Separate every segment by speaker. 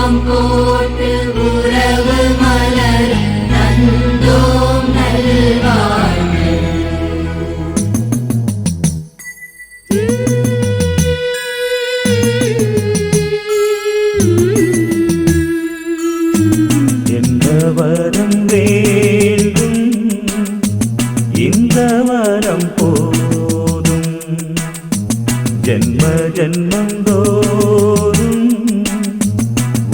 Speaker 1: தீபம் போட்டு உறவு மலர் தந்தோம் நல்வாழ்வு.
Speaker 2: எந்த வரம் வேண்டும் இந்த வரம் போதும் ஜென்ம ஜென்மந்தோறும்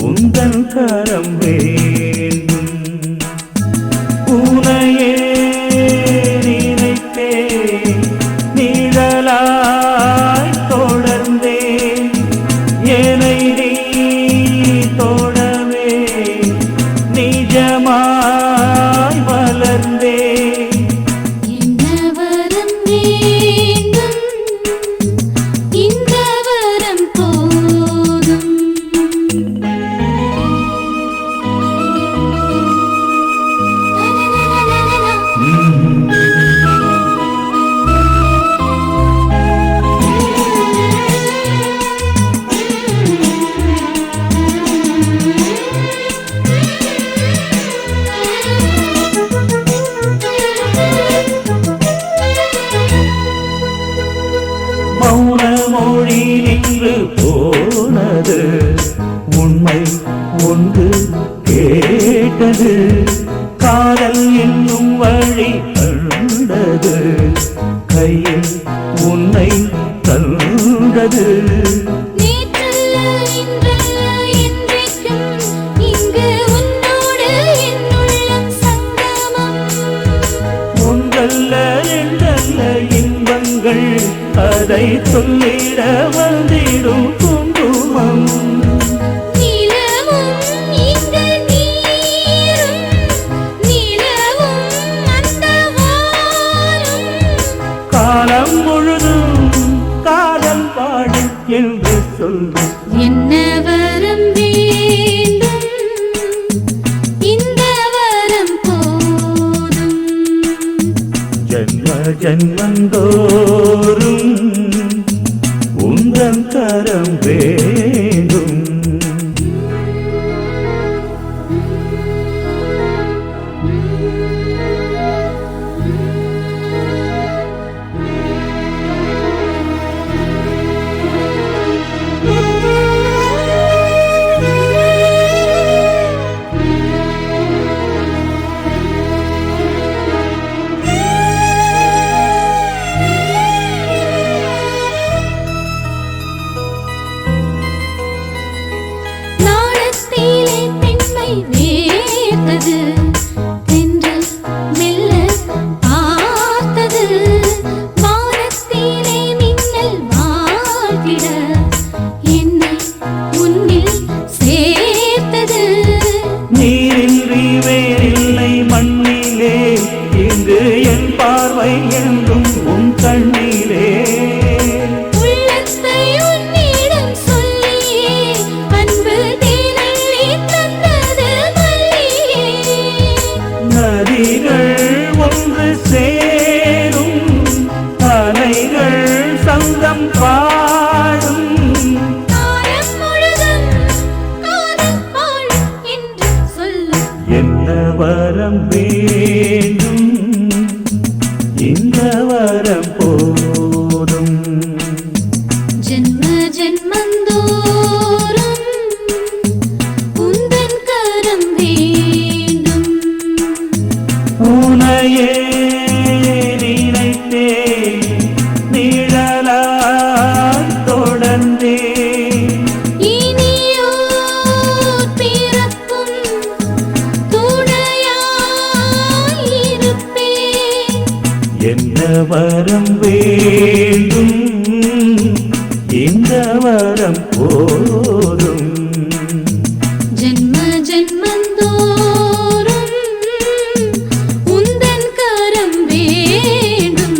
Speaker 2: உந்தன் கரம் வேண்டும். உனையே நினைத்தே நிழலாய் தொடர்ந்தேன் என்னை நீ தோழவே நிஜமாய் வளர்ந்தேன்.
Speaker 1: என்ன வரம் வேண்டும் இந்த வரம் போதும்.
Speaker 2: மௌன மொழி நின்று போனது உண்மை ஒன்று கேட்டது. காதல் என்னும் வழி கண்டது கையில் உன்னை தந்தது.
Speaker 1: நேற்றல்ல இன்றல்ல என்றைக்கும் இங்கு உன்னோடு என் உள்ளம் சங்கமம்.
Speaker 2: ஒன்றல்ல இரண்டல்ல இன்பங்கள் அதை சொல்லிட வந்திடும் குங்குமம்.
Speaker 1: நிலவும் இங்கு நீரும் நிலவும் அந்த வாரும்.
Speaker 2: காலம் முழுதும் காதல் பாடு என்று சொல்லு.
Speaker 1: என்ன வரம் வேண்டும் இந்த வரம் போதும்.
Speaker 2: ஜன்ம ஜன்மந்தோறும் உந்தன் கரம் வேண்டும்.
Speaker 1: நாணத்திலே பெண்மை வேர்த்தது தென்றல் மெல்ல பார்த்தது. வானத்திலே மின்னல் வாழ்த்திட என்னை உன்னில் சேர்த்தது.
Speaker 2: நீரின்றி வேறில்லை மண்ணிலே இங்கு என் பார்வை என்றும் உன் கண்ணிலே.
Speaker 1: உள்ளத்தை உன்னிடம் சொல்லியே அன்பு தேனள்ளி தந்தது மல்லியே.
Speaker 2: நதிகள் ஒன்று சேரும் அலைகள் சங்கம் பாடும்.
Speaker 1: காலம் முழுதும் காதல் வாழும் என்று சொல்லும்.
Speaker 2: என்ன வரம் வேண்டும் இந்த வரம் போதும்.
Speaker 1: ஜென்ம ஜென்மந்தோறும் உந்தன் கரம் வேண்டும்.
Speaker 2: உனையே நினைத்தே நிழலாய் தொடர்ந்தேன்.
Speaker 1: இனியோர் பிறப்பும் துணையாயிருப்பேன்.
Speaker 2: என்ன வரம் வேண்டும் இந்த வரம் போதும்.
Speaker 1: ஜென்ம ஜென்மந்தோறும் உந்தன் கரம் வேண்டும்.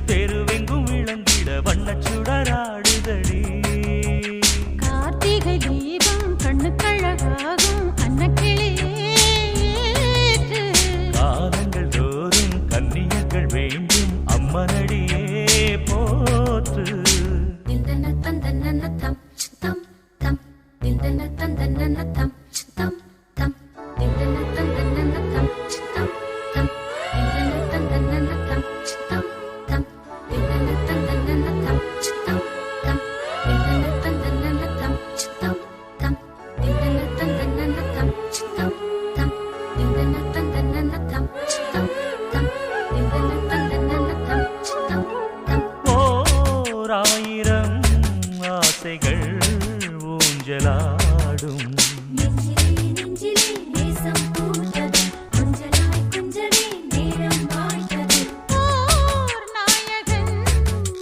Speaker 2: தெருவெங்கும் விளங்கிட வண்ணச்சுடராடுதடி.
Speaker 1: கார்த்திகை தீபம் கண்ணுக்கழகாகும் அன்னக்கிளியேற்று.
Speaker 2: காலங்கள் தோறும் கன்னியர்கள் வேண்டும் அம்மனடியே போற்று. ஓராயிரம் ஆசைகள் ஊஞ்சலாடும்.
Speaker 1: ஓர் நாயகன்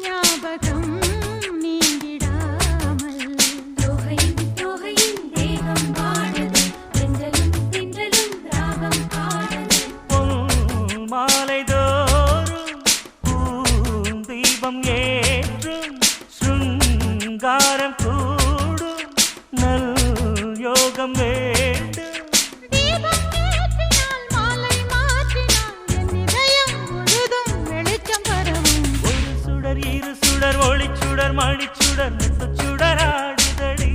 Speaker 1: ஞாபகம் நீங்கிடாமல்.
Speaker 2: பொன் மாலைதோறும் பூந்தீபம் ஏற்றும் சுங்காரம் கூடும் நல் யோகம் வேண்டும்.
Speaker 1: தீபம் ஏற்றினால் மாலை மாற்றினால் என் இதயம் முழுதும் வெளிச்சம் பரவும்.
Speaker 2: ஒரு சுடர் இரு சுடர் ஒளிச்சுடர் மணிச்சுடர் முத்துச்சுடராடுதடி.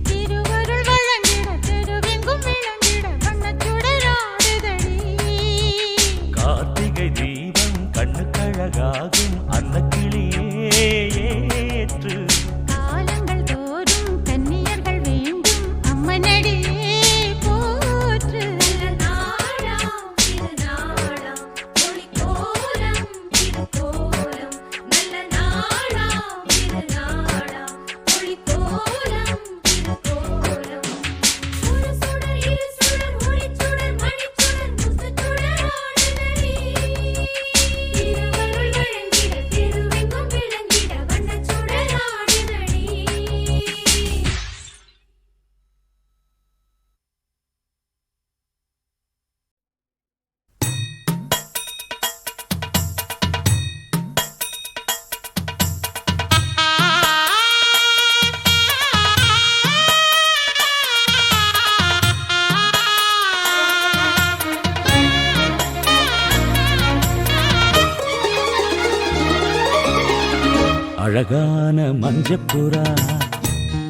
Speaker 1: திருவருள் வழங்கிட தெருவெங்கும் விளங்கிட வண்ணச்சுடராடுதடி.
Speaker 2: கார்த்திகை தீபம் கண்ணுக்கழகாகும் அன்னக்கிளியே ஏற்று.
Speaker 1: காலங்கள் தோறும் கன்னியர்கள் வேண்டும் அம்மனடியே போற்று.
Speaker 2: அழகான மஞ்சப்புறா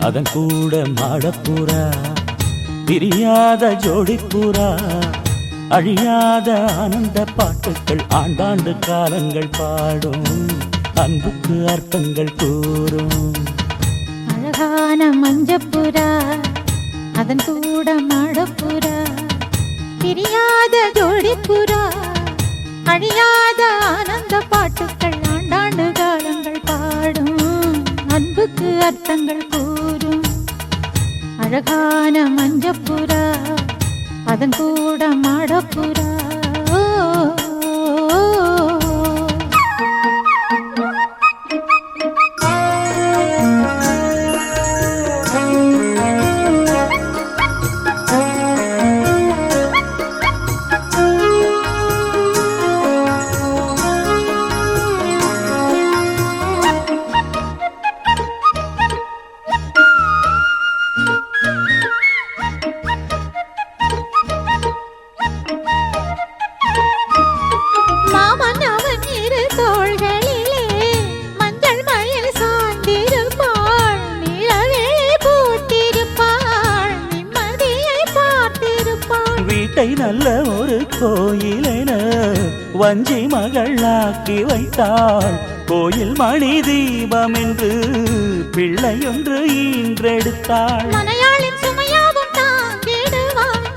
Speaker 2: அதன் கூட மாடப்புறா பிரியாத ஜோடிப்புறா அழியாத ஆனந்த பாட்டுக்கள் ஆண்டாண்டு காலங்கள் பாடும் அன்புக்கு அர்த்தங்கள் கூறும்.
Speaker 1: அழகான மஞ்சப்புறா அதன் கூட மாடப்புறா பிரியாத ஜோடிப்புறா அழியாத ஆனந்த பாட்டுக்கள் ஆண்டாண்டு காலங்கள் பாடும் அன்புக்கு அர்த்தங்கள் கூறும். அழகான மஞ்சப்புறா அதன் கூட மாடப்புறா.
Speaker 2: வீட்டை நல்ல ஒரு கோயிலென வஞ்சி மகளாக்கி வைத்தாள். கோயில் மணி தீபம் என்று பிள்ளையொன்று ஈன்றெடுத்தாள்.
Speaker 1: மலையாளின் சுமையாவும் தாங்கிடுவாள்.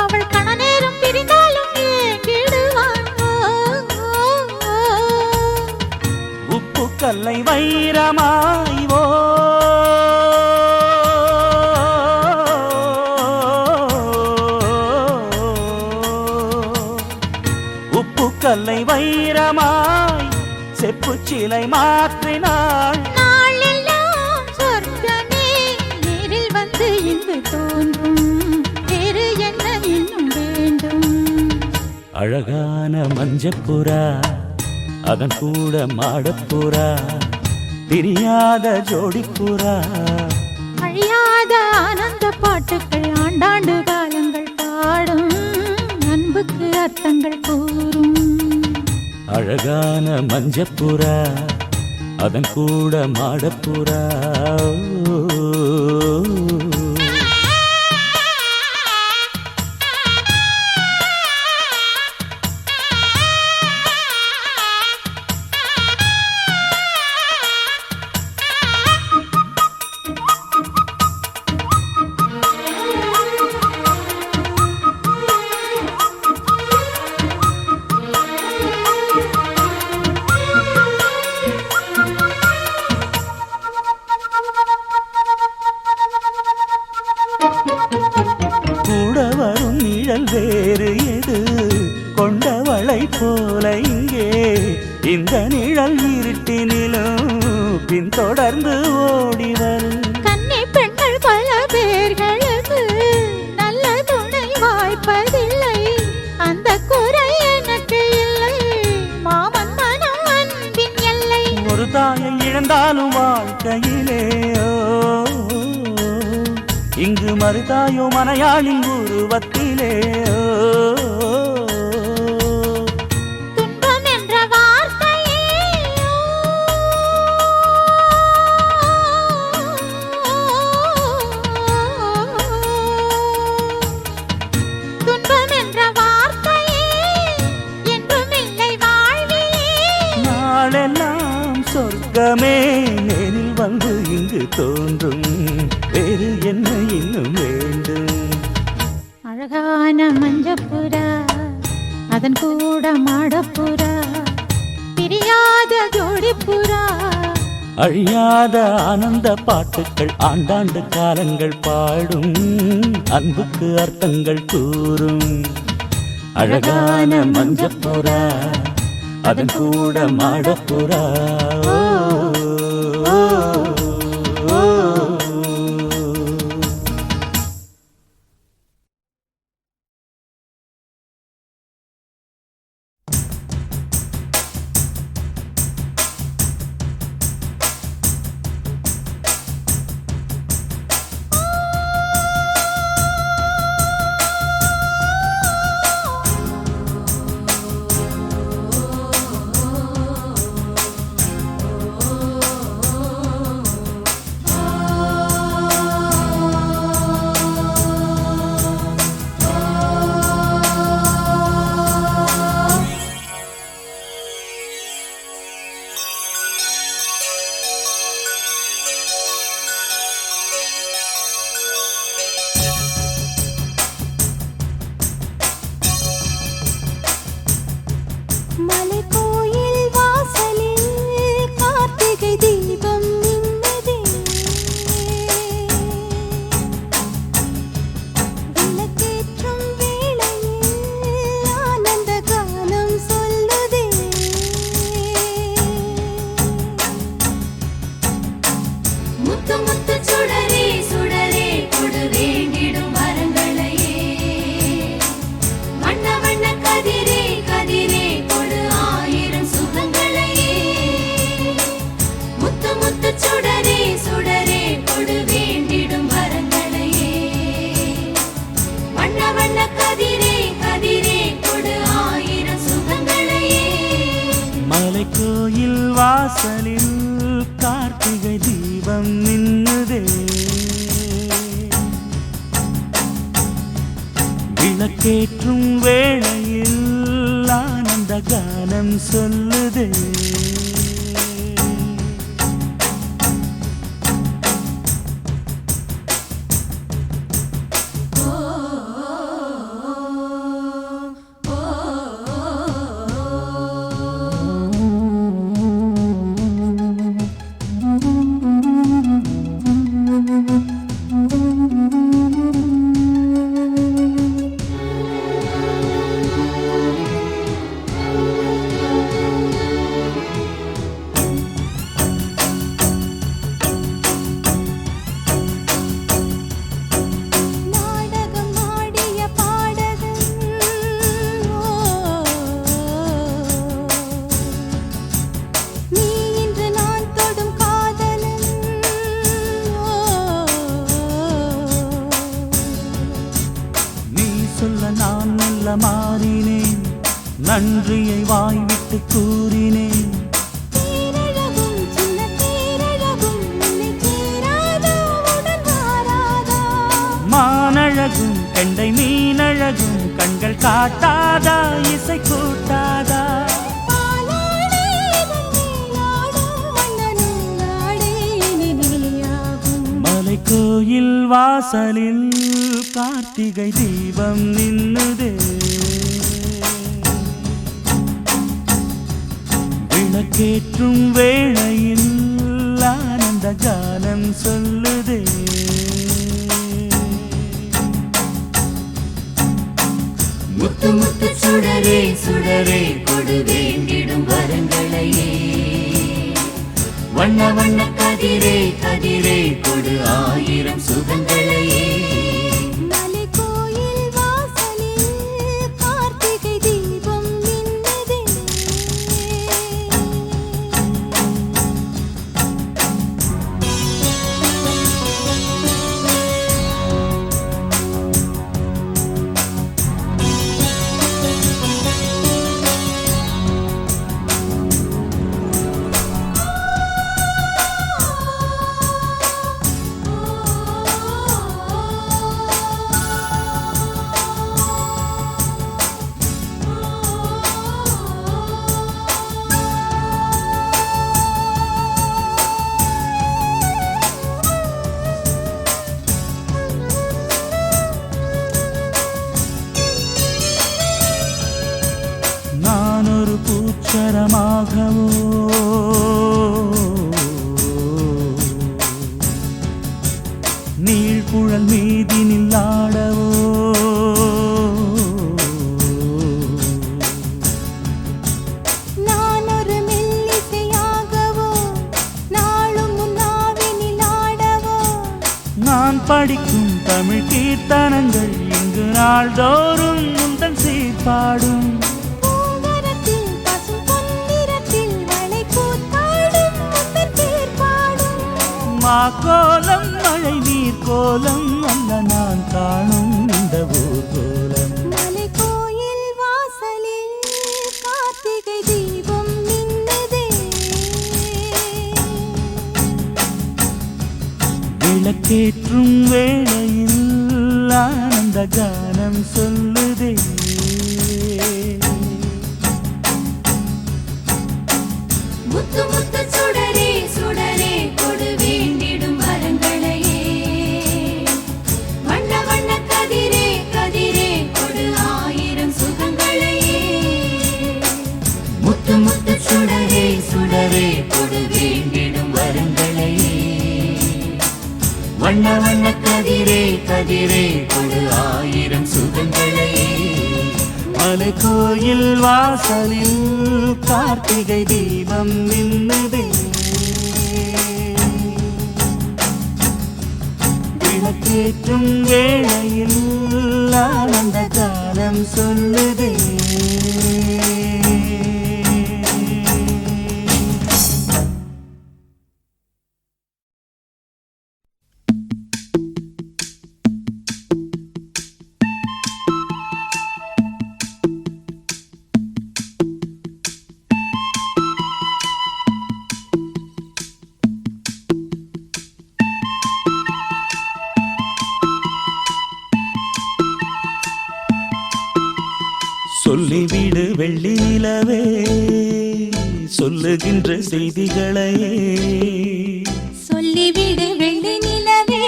Speaker 1: அவள் கணநேரம் பிரிந்தாலும் ஏங்கிடுவாள்.
Speaker 2: உப்பு கல்லை வைரமாய்வோ கல்லை வைரமாய் செப்பு சிலை மாற்றினாள்.
Speaker 1: நாளெல்லாம் சொர்க்கமே நேரில் வந்து இங்கு தோன்றும். வேறு என்ன இன்னும் வேண்டும்?
Speaker 2: அழகான மஞ்சப்புறா அதன் கூட மாடப்புறா பிரியாத ஜோடிப்புறா
Speaker 1: அழியாத ஆனந்த பாட்டுக்கள் ஆண்டாண்டு காலங்கள் பாடும் அன்புக்கு அர்த்தங்கள் கூறும்
Speaker 2: அழகான மஞ்சப்புறா அதன் கூட மாடப்புறா கூட வரும் நிழல் வேறு எது கொண்டவளை போல இங்கே இந்த நிழல் இருட்டினிலும் பின்தொடர்ந்து ஓடி வரும்
Speaker 1: கன்னி பெண்கள் பல பேர்களுக்கு நல்ல துணை வாய்ப்பதில்லை அந்த குறை எனக்கு இல்லை மாமன் மனம் அன்பின் எல்லை
Speaker 2: ஒரு தாயை இழந்தாலும் வாழ்க்கையிலே இங்கு மறுதாயோ மனையாளின் உருவத்திலே
Speaker 1: துன்பம் என்ற வார்த்தையே துன்பம் என்ற வார்த்தையே என்றும் இல்லை வாழ்விலே
Speaker 2: நாளெல்லாம் சொர்க்கமே நேரில் வந்து இங்கு தோன்றும் வேறு என்ன இன்னும் வேண்டும்
Speaker 1: அழகான மஞ்சப்புறா அதன் கூட மாடப்புறா பிரியாத ஜோடிப்புறா
Speaker 2: அழியாத ஆனந்த பாட்டுக்கள் ஆண்டாண்டு காலங்கள் பாடும் அன்புக்கு அர்த்தங்கள் கூறும் அழகான மஞ்சப்புறா அதன் கூட மாடப்புறா
Speaker 1: மலைக்கோயில் வாசலில் கார்த்திகை தீபம் மின்னுதே விளக்கேற்றும் வேளையில் ஆனந்த கானம் சொல்லுதே முத்து முத்து சுடரே சுடரே கொடு வேண்டிடும் வரங்களையே வண்ண வண்ண கதிரே கதிரே கொடு ஆயிரம் சுகங்களையே முத்து முத்து சுடரே சுடரே கொடு வேண்டிடும் வரங்களையே வண்ண வண்ண கதிரே கதிரே கொடு ஆயிரம் சுகங்களையே
Speaker 2: மலைக்கோயில் வாசலில் கார்த்திகை தீபம் மின்னுதே விளக்கேற்றும் வேளையில் ஆனந்த கானம் சொல்லுதே நன்றியை வாய்விட்டு கூறினேன்.
Speaker 1: தேரழகும் சின்ன தேரழகும் உன்னை சேராதா உடன் வாராதா
Speaker 2: மானழகும் கெண்டை மீனழகும் கண்கள் காட்டாதா இசை கூட்டாதா
Speaker 1: பாலாடை நீலாடும் மன்னனும் நாடே நீயாகும்
Speaker 2: மலைக்கோயில் வாசலில் கார்த்திகை தீபம் நின்னுதே. விளக்கேற்றும் வேளையில் ஆனந்த கானம் சொல்லுதே.
Speaker 1: முத்து முத்து சுடரே சுடரே கொடு வேண்டிடும் வரங்களையே வண்ண வண்ண கதிரே கதிரே கொடு ஆயிரம் சுகங்களையே மலைக்கோயில் வாசலில் கார்த்திகை தீபம் மின்னுதே.
Speaker 2: நான் ஒரு பூச்சரமாகவோ நீழ்குழல் மீதினில் ஆடவோ
Speaker 1: நான் ஒரு மெல்லிசையாகவோ நாளும் முன்னாவினில் ஆடவோ
Speaker 2: நான் படிக்கும் தமிழ் கீர்த்தனங்கள் இங்கு நாள்தோறும் முந்தன் சீர்பாடும்.
Speaker 1: பூங்கரத்தில் பசும் பொன்னிறத்தில் வளை கூத்தாடும் முத்தன் பேர் பாடும்
Speaker 2: மாக்கோலம் மழை நீர் கோலம் அல்ல நான் காணும் இந்த ஊர்கோலம்.
Speaker 1: மலைக்கோயில் வாசலில் கார்த்திகை தீபம் மின்னுதே.
Speaker 2: விளக்கேற்றும் வேளையில் ஆனந்த கானம் சொல்லுதே.
Speaker 1: முத்து முத்து சுடரே சுடரே கொடு வேண்டிடும் வரங்களையே வண்ண வண்ண கதிரே கதிரே கொடு ஆயிரம் சுகங்களையே முத்து முத்து சுடரே சுடரே கொடு வேண்டிடும் வரங்களையே வண்ண வண்ண கதிரே கதிரே கொடு ஆயிரம் சுகங்களையே
Speaker 2: மலைக்கோயில் வாசலில் கார்த்திகை தீபம் நின்னுதே. விளக்கேற்றும் வேளையில் ஆனந்த கானம் சொல்லுதே. சொல்லிவிடு வெள்ளி நிலவே சொல்லுகின்ற செய்திகளையே
Speaker 1: சொல்லிவிடு வெள்ளி நிலவே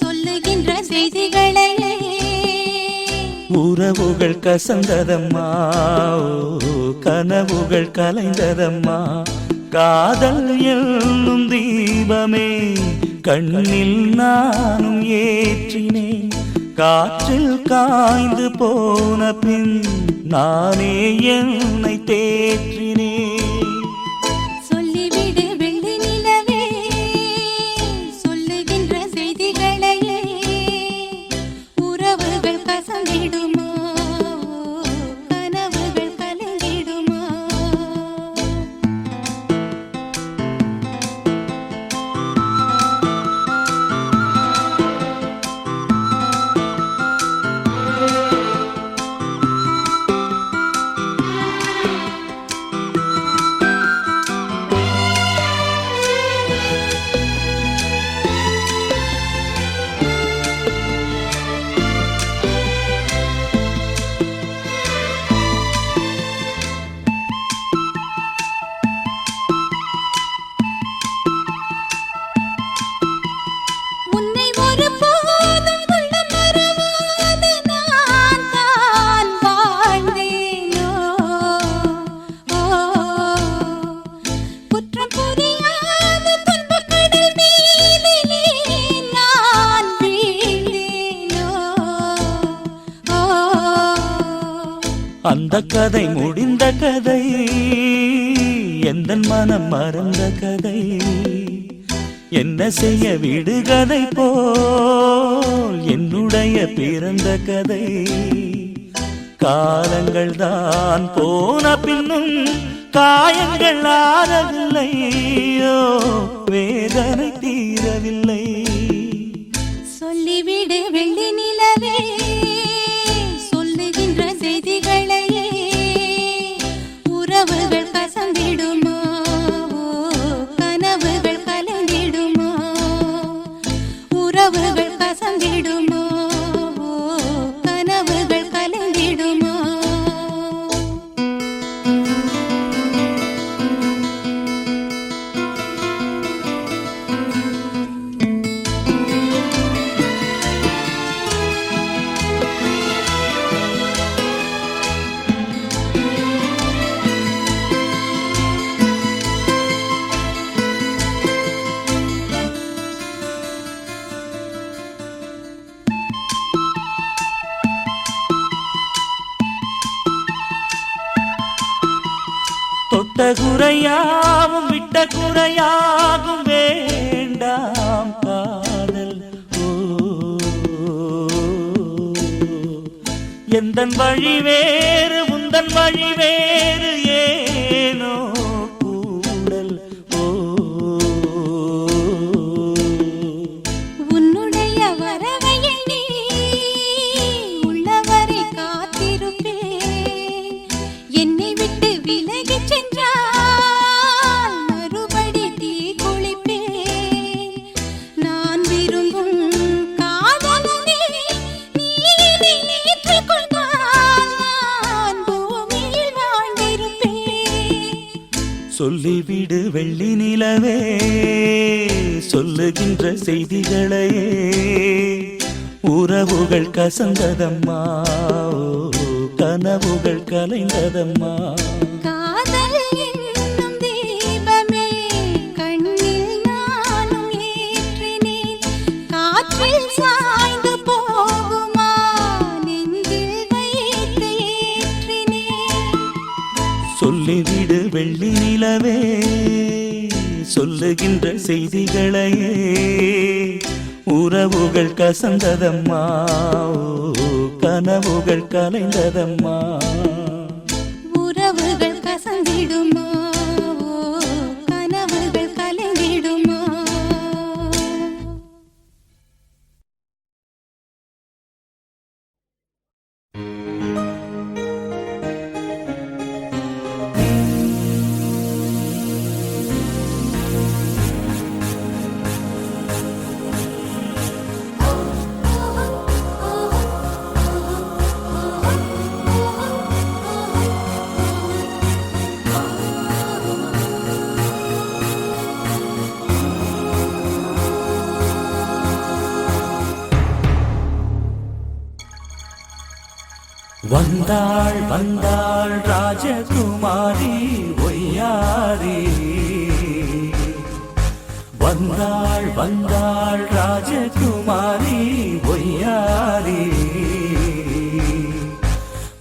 Speaker 1: சொல்லுகின்ற செய்திகளையே
Speaker 2: உறவுகள் கசந்ததம்மா கனவுகள் கலைந்ததம்மா காதல் என்னும் தீபமே கண்ணில் நானும் ஏற்றினேன் காற்றில் காய்ந்து போன பின் நானே என்னை தேற்றினேன்.
Speaker 1: சொல்லிவிடு வெள்ளி நிலவே சொல்லுகின்ற செய்திகளையே உறவுகள் கசந்திடுமா கனவுகள் கலங்கிடுமா
Speaker 2: அந்த கதை முடிந்த கதை, எந்தன் மனம் மறந்த கதை. என்ன செய்ய விடுகதை போல் என்னுடைய பிறந்த கதை. காலங்கள் தான் போன பின்னும் காயங்கள் ஆறவில்லையோ, வேதனை தீரவில்லை.
Speaker 1: சொல்லிவிடு வெள்ளி நிலவே, சொல்லுகின்ற செய்திகளையே. உறவுகள் கசந்திடுமா, கனவுகள் கலைந்திடுமா. உறவுகள் கசந்திடுமா, கனவுகள் கலைந்திடுமா.
Speaker 2: தொட்ட குறையாவும் விட்ட குறையாகும் வேண்டாம் காதல். ஓ, எந்தன் வழி வேறு உந்தன் வழி வேறு, ஏனோ கூடல். ஓ,
Speaker 1: உன்னுடைய வரவை எண்ணி உள்ளவரை காத்திருப்பேன். என்னை விட்டு விலகிச் சென்றால் மறுபடி தீ குளிப்பேன். நான் விரும்பும் காதலனே, நீ என்னை ஏற்றுக்கொண்டால் நான் பூமியில் வாழ்ந்திருப்பேன்.
Speaker 2: சொல்லிவிடு வெள்ளி நிலவே, சொல்லுகின்ற செய்திகளையே. உறவுகள் கசந்ததம்மா, கனவுகள் கலைந்ததம்மா.
Speaker 1: காதல் என்னும் தீபமே கண்ணில் நானும் ஏற்றினேன். காற்றில் சாய்ந்து போகுமா, நெஞ்சில் வைத்து ஏற்றினேன்.
Speaker 2: சொல்லிவிடு வெள்ளி நிலவே, சொல்லுகின்ற செய்திகளையே. உறவுகள் கசந்ததம்மா, கனவுகள் கலைந்ததம்மா.
Speaker 1: உறவுகள் கசந்திடுமா, கனவுகள் கலைந்திடுமா.
Speaker 2: வந்தாள் வந்தாள் ராஜகுமாரி ஒய்யாரி. வந்தாள் வந்தாள் ராஜகுமாரி ஒய்யாரி.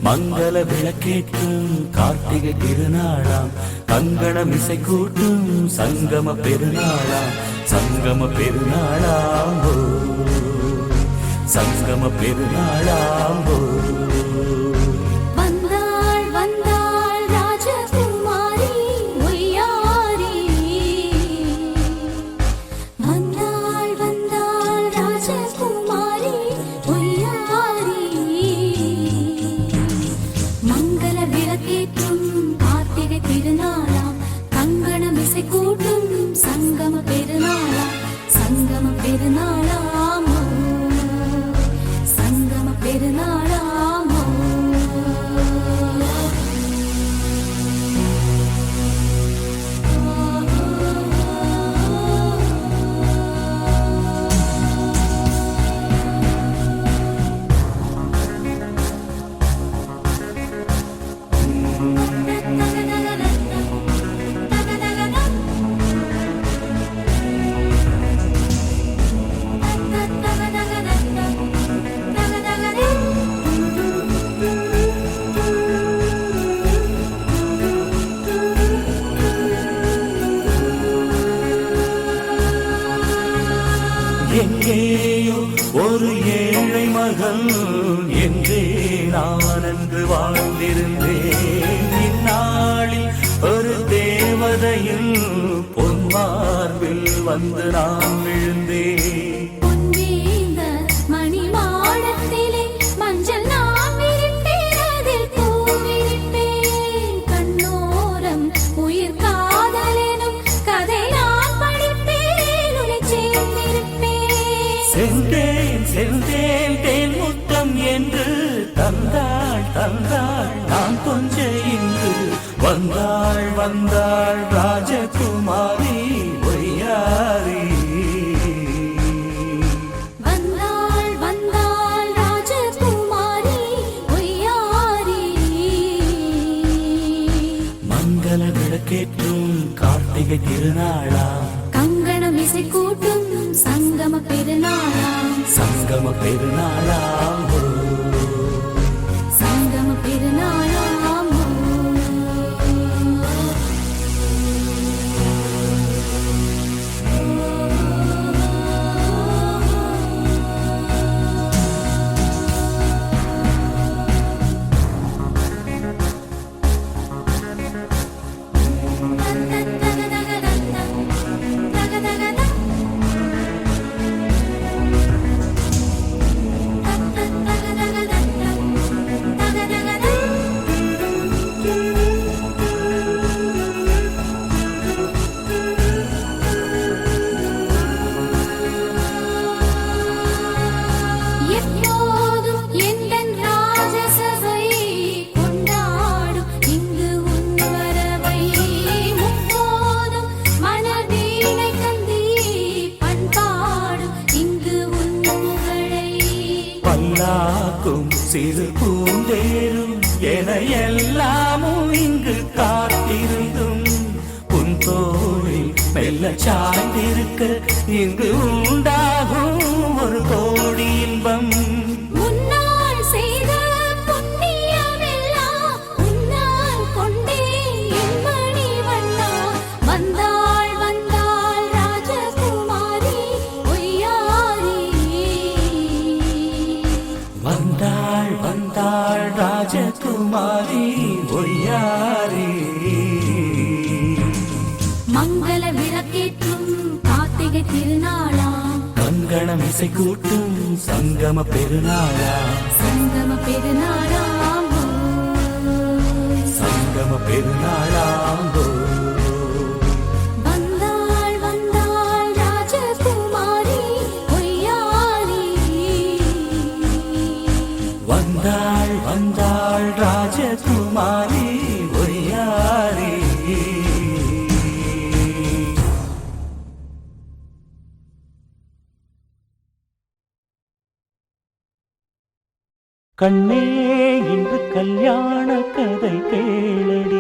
Speaker 2: மங்கள விளக்கேற்றும் கார்த்திகை திருநாளாம், கங்கணம் இசை கூட்டும் சங்கம பெருநாளாம். சங்கம பெருநாளாம் ஓ, சங்கம பெருநாளாம் ஓ.
Speaker 1: வந்தாள் வந்தாள் ராஜகுமாரி ஒய்யாரி. வந்தாள் வந்தாள் ராஜகுமாரி ஒய்யாரி. மங்கள விளக்கேற்றும் கார்த்திகை திருநாளாம், கங்கணம் இசை கூட்டும் சங்கம பெருநாளாம். சங்கம பெருநாளாம் ஓ, சங்கம பெருநாளாம் ஓ.
Speaker 2: மகள் என்றே நான் அன்று வாழ்ந்திருந்தேன். இந்நாளில் ஒரு தேவதையில் பொன்மார்பில் வந்து நான் விழுந்தேன்.
Speaker 1: பொன்வேந்த மணிமாடத்திலே மஞ்சள் நான் விரிப்பேன், அதில் பூ விரிப்பேன். கண்ணோரம் உயிர் காதலெனும் கதை நான் படிப்பேன், உன்னை சேர்ந்திருப்பேன்.
Speaker 2: சென்றேன் சென்றேன் தேன் முத்தம் என்று தந்தாள் தந்தாள் நான் கொஞ்ச இங்கு வந்தாள் வந்தாள் ராஜகுமாரி ஒய்யாரி.
Speaker 1: வந்தாள் வந்தாள் ராஜகுமாரி ஒய்யாரி.
Speaker 2: மங்கள விளக்கேற்றும் கார்த்திகை திருநாளா,
Speaker 1: கங்கணம் இசை கூட்டும் சங்கம பெருநாளாம்.
Speaker 2: சங்கம பெருநாளாம் ஓ.
Speaker 1: சங்கம பெருநாளாம் ஓ. எப்போதும் எந்தன் ராஜசபை கொண்டாடும் இங்கு உன் வரவை. முப்போதும் மனவீணை தந்தி பண்பாடும் இங்கு உன் புகழை.
Speaker 2: பல்லாக்கும் சிறு பூந்தேரும் என எல்லாமும் இங்கு காத்திருந்தும் உன் தோளில் மெல்ல சாய்ந்திருக்க இங்கு உண்டாகும் ஒரு கோடி இன்பம்.
Speaker 1: முன்னால் செய்த புண்ணியமெல்லாம் உன்னால் கொண்டேன் என் மணி வண்ணா. வந்தாள் வந்தாள் ராஜகுமாரி ஒய்யாரி.
Speaker 2: வந்தாள் வந்தாள் ராஜகுமாரி ஒய்யாரி.
Speaker 1: மங்கள விளக்கேற்றும் கார்த்திகை திருநாளாம்.
Speaker 2: கங்கணம் இசை கூட்டும் சங்கம பெருநாளா,
Speaker 1: சங்கம பெருநாளாம் ஓ.
Speaker 2: சங்கம பெருநாளாம் ஓ.
Speaker 1: வந்தாள் வந்தாள் ராஜகுமாரி ஒய்யாரி.
Speaker 2: வந்தாள் வந்தாள் ராஜகுமாரி ஒய்யாரி. கண்ணே இன்று கல்யாண கதை கேளடி.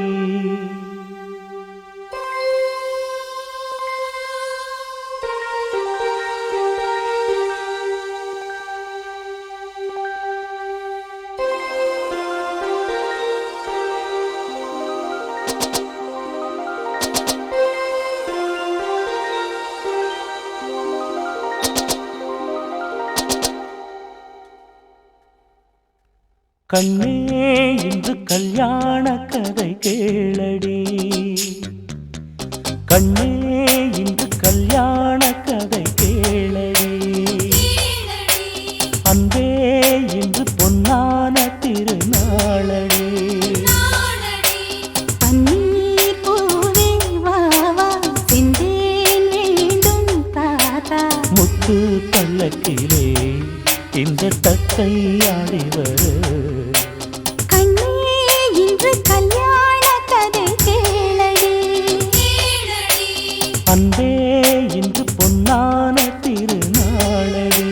Speaker 2: கண்ணே இன்று கல்யாண கதை கேளடி. கண்ணே இன்று கல்யாண கதை கேளடி. அன்பே இன்று பொன்னான திருநாளடி.
Speaker 1: பன்னீர் பூவே வா வா செந்தேன் வேண்டும் தாத்தா.
Speaker 2: முத்து பல்லக்கிலே இந்த தத்தை ஆடிவர்.
Speaker 1: கண்ணே இன்று கல்யாண கதை கேளடி.
Speaker 2: அன்பே இன்று பொன்னான திருநாளடி.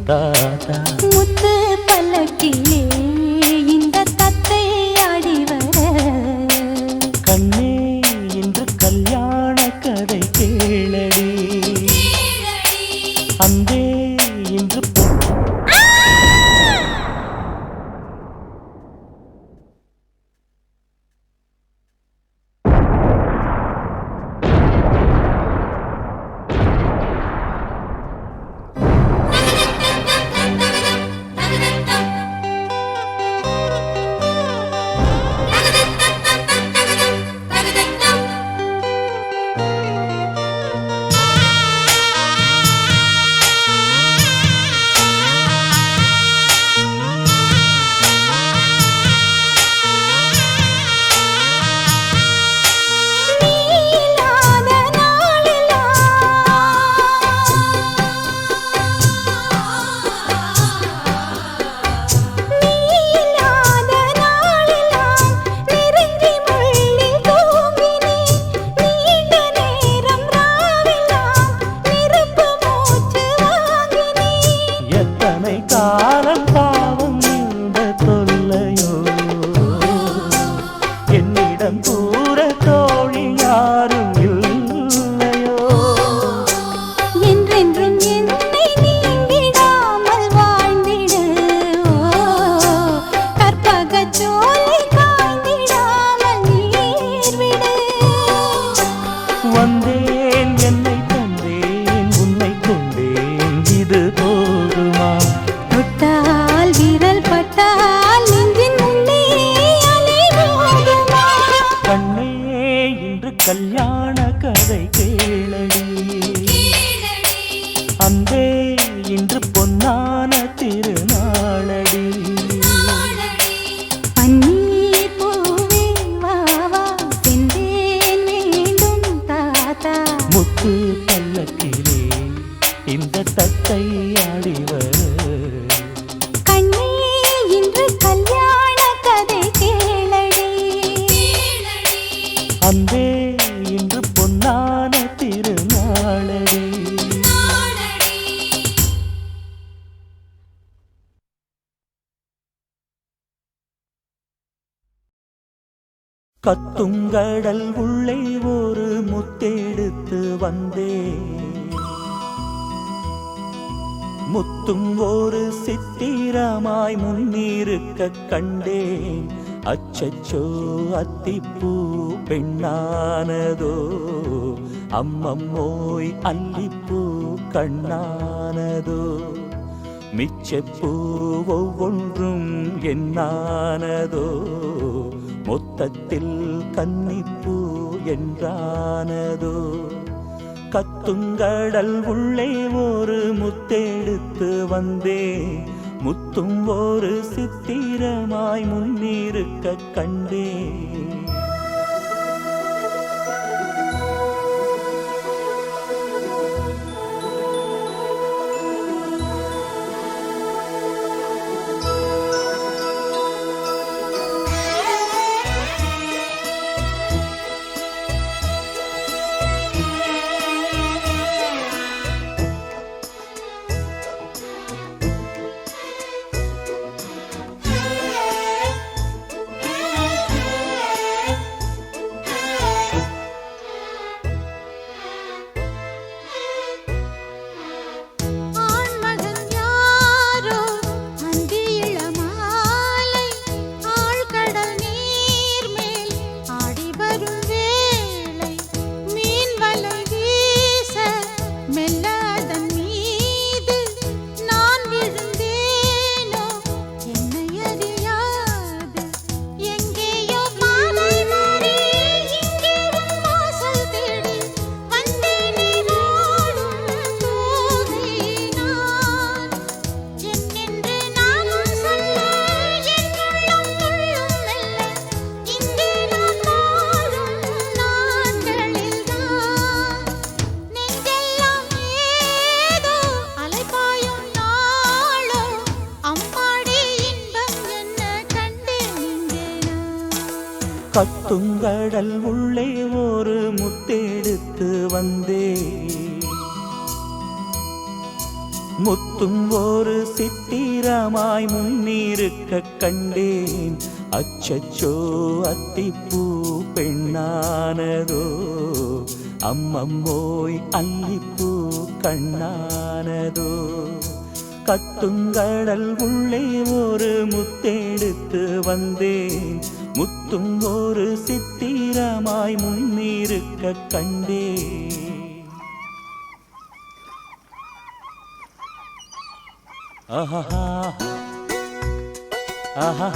Speaker 2: தாத்தா.
Speaker 1: முத்து பல்லக்கிலே இந்த தத்தை ஆடி வர
Speaker 2: கண்ணே இன்று கல்யாண கதை கேளடி. அன்பே இன்று கல்யாண கதை கேளடி. அன்பே இன்று பொன்னான திருநாளடி.
Speaker 1: பன்னீர் பூவே வா வா செந்தேன் வேண்டும் தாத்தா.
Speaker 2: முத்து பல்லக்கிலே இந்த தத்தை ஆடி வர
Speaker 1: கண்ணே இன்று கல்யாண கதை கேளடி.
Speaker 2: அன்பே இன்று பொன்னான திருநாளடி. கத்துங்கடல் உள்ளே ஒரு முத்தெடுத்து வந்தே, முத்தும் ஒரு சித்திரமாய் முன்னிருக்க கண்டேன். அச்சச்சோ அத்திப்பூ பெண்ணானதோ, அம்மம்மோய் அல்லிப்பூ கண்ணானதோ. மிச்சப்பூ ஒவ்வொன்றும் என்னானதோ, மொத்தத்தில் கன்னிப்பூ என்றானதோ. கத்துங்கடல் உள்ளே ஒரு முத்தெடுத்து வந்தே, முத்தும் ஒரு சித்திரமாய் முன்னிருக்க கண்டே. கத்துங்கடல் உள்ளே ஒரு முத்தெடுத்து வந்தே, முத்தும் ஒரு சித்திரமாய் முன்னிருக்க கண்டேன். அச்சச்சோ அத்திப்பூ பெண்ணானதோ, அம்மம்மோய் அல்லிப்பூ கண்ணானதோ. கத்துங்கடல் உள்ளே ஒரு முத்தெடுத்து வந்தேன். முத்தும் ஒரு சித்திரமாய் முன்னிருக்க கண்டேன். ஆஹா ஆஹா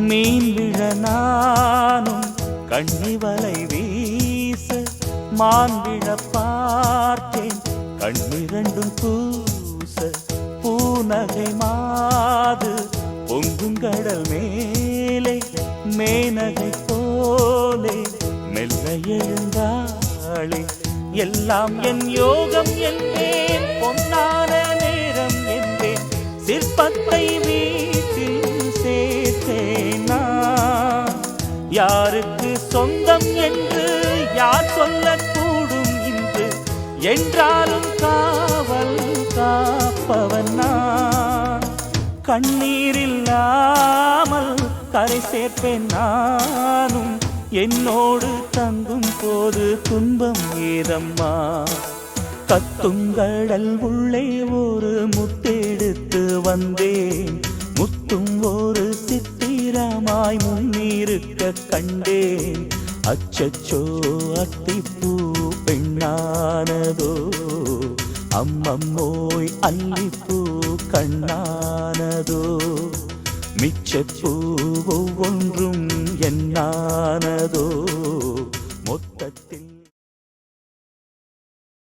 Speaker 2: மீன் விழ நானும் கண்ணி வலை வீச, மான் விழ பார்த்தேன் கண்ணிரண்டும் பூச. பூநகை மாது பொங்குங்கடல் மேலே, மேனகை போலே மெல்ல எழுந்தாளே. எல்லாம் என் யோகம் என்பேன், பொன்னான நேரம் என்பேன். சிற்பத்தை வீட்டில் சேர்த்தேனா, யாருக்கு சொந்தம் என்று யார் சொல்லக்கூடும் இன்று. என்றாலும் காவல் காப்பவன் நான். கண்ணீரில்லாமல் கரை சேர்ப்பேன் நானும். என்னோடு தங்கும் போது துன்பம் ஏதம்மா. கத்துங்கடல் உள்ளே ஒரு முத்தெடுத்து வந்தேன். முத்தும் ஒரு சித்திரமாய் முன்னிருக்க கண்டேன். அச்சச்சோ அத்திப்பூ பெண்ணானதோ, அம்மம்மோய் அல்லிப்பூ கண்ணானதோ. மிச்சப்பூ ஒவ்வொன்றும் என்னானதோ.